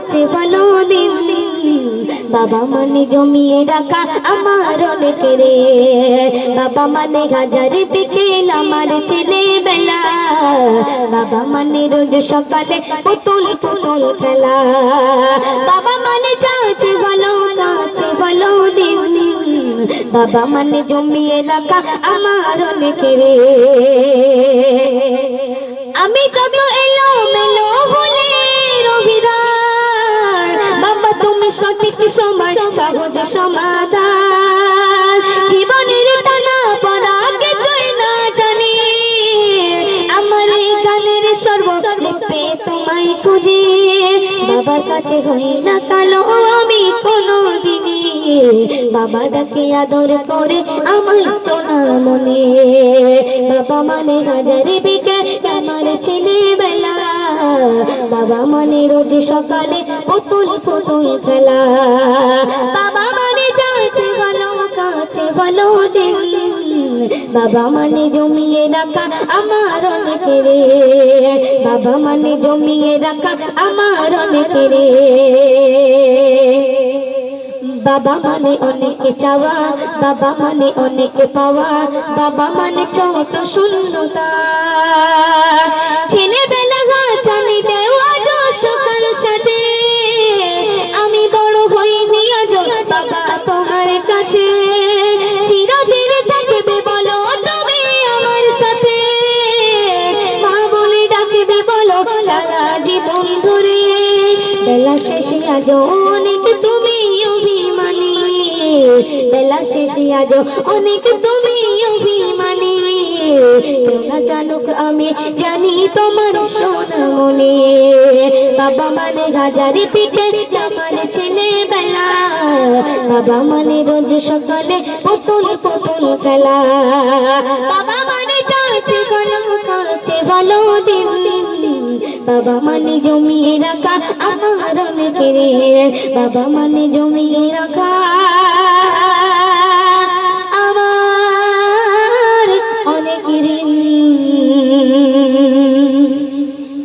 কাছে ভালো দিন। বাবা মানে জমিয়ে রাখা আমার অনেক রে, বাবা মানে হাজারে বিকেল আমার ছেলেবেলা, বাবা মানে রোজ সকালে পুতুল পুতুল খেলা, বাবা মানে কাছে ভালো দিন। বাবা মানে জমিয়ে রাখা আমার অনেক রে। আমি যত এলো মেলো হলে রবিদার, বাবা তুমি সঠিক সময় সহজ সমাধান। জীবনের টানা পড়া কিছুই না জানি, আমার এই গানের সর্বলিপে তোমায় খুঁজি। বাবার কাছে হই না কালো আমি কোনো দিনই, বাবা ডাকে আদর করে আমার সোনা মনে। বাবা মানে হাজারে বিকেল আমার ছেলেবেলা, বাবা মানে রোজ সকালে পুতুল পুতুল খেলা, বাবা মানে কাছে ভালো দিন। বাবা মানে জমিয়ে রাখা আমার অনেক রে, বাবা মানে জমিয়ে রাখা আমার অনেক রে। বাবা মানে অনেক চাওয়া, বাবা মানে অনেক পাওয়া, বাবা মানে চোখ শূন্যতা। ছেলেবেলা গাছালি দেওয়া সকাল সাজে, আমি বড় হইনি আজ বাবা তোমার কাছে। চিরদিন থাকবে বলো তুমি আমার সাথে, মা বলে ডাকবে বলো সারা জীবন ধরে। বেলা শেষে আজ অনেক তুমি অভিমানী, বেলা শেষে আজ অনেক তুমি অভিমানী। কেউ না জানুক আমি জানি তোমার সোনা মনে। বাবা মানে হাজারে পিঠে আমার ছেলেবেলা, বাবা মানে রোজ সকালে পুতুল পুতুল খেলা, বাবা মানে কাছে ভালো দিন। বাবা মানে জমিয়ে রাখা আমার অনেক রে, বাবা মানে জমিয়ে রাখা